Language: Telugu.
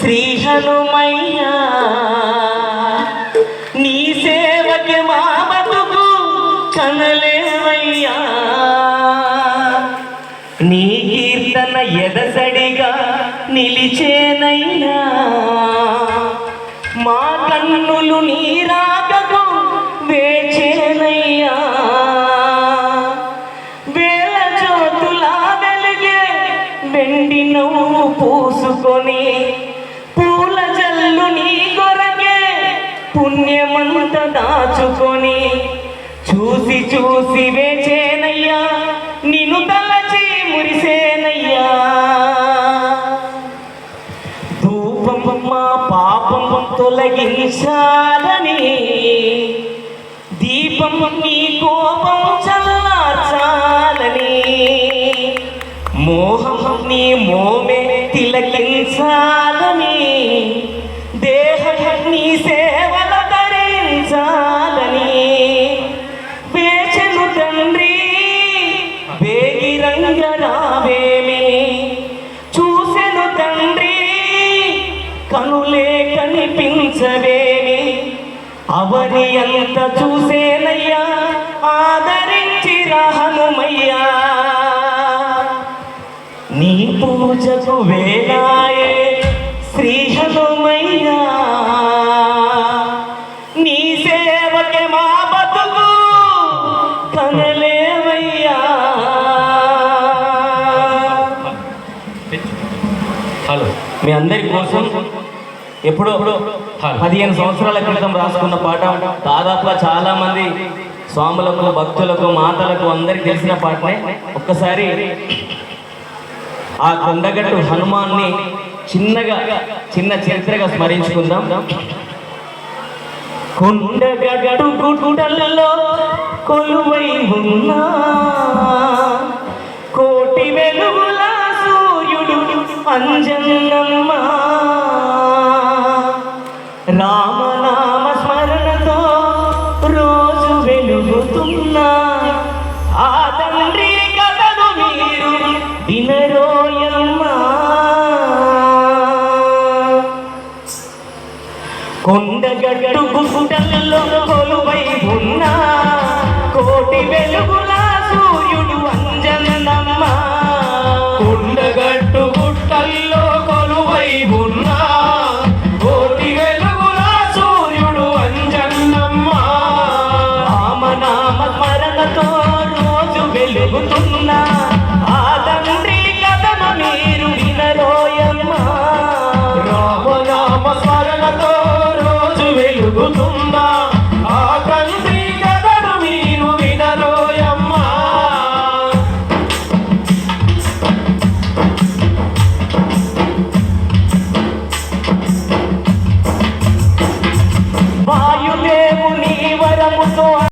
శ్రీ హనుమయ్య నీ సేవకి మా బతుకు కనలేవయ్యా నీ కీర్తన ఎదసడిగా నిలిచేనయ్యా మా కన్నులు నీ రాకకు వేచేనయ్యా వేల జ్యోతులా వెలిగే వెండి నవ్వు పూసుకొని పూల జల్లు నీ కొరకే పుణ్యమంత దాచుకొని చూసి చూసి వేచేనయ్యా నిన్ను తలచి మురిసేనయ్యా ధూపం మా పాపం తొలగించాలని దీపం నీ కోపం చల్లార్చాలని మోహం నీ మోమే తిలకించాలని దేహం నీ సేవల ధరించాలని వేచెను తండ్రి వేగిరంగ రావేమి చూసెను తండ్రి కనులే కనిపించవేమి అవని అంత చూసేనయ్యా ఆదరించి హనుమయ్యా నీ పూజకు వేలాయే శ్రీ హనుమయ్యా నీ సేవకే మా బతుకు కనలేవయ్యా. హలో మీ అందరి కోసం ఎప్పుడో 15 సంవత్సరాల క్రితం రాసుకున్న పాట దాదాపుగా చాలా మంది స్వాములకు భక్తులకు మాతలకు అందరికి తెలిసిన పాటనే. ఒక్కసారి ఆ కొండగట్టు హనుమాన్ని చిన్న చరిత్రగా స్మరించుకుందాం. కొండగట్టు గుట్టలలో కొలువై ఉన్నా కోటి వెలుగుల సూర్యుడు అంజన్నమ్మ రామనామ స్మరణతో రోజు వెలుగుతున్నా ఆ తండ్రి కథను మీరు వినరోయమ్మా. కొండగట్టు గుట్టలలో కొలువై ఉన్నా కోటి వెలుగుల సూర్యుడు అంజన్నమ్మ కొండగట్టు గుట్టల్లో కొలువై ఉన్నా కోటి వెలుగుల సూర్యుడు అంజన్నమ్మ రామనామ స్మరణతో రోజు వెలుగుతున్నా ఆ తండ్రి కథను మీరు వినరోయమ్మా. రామనామ స్మరణతో రోజు వెలుగుతున్నా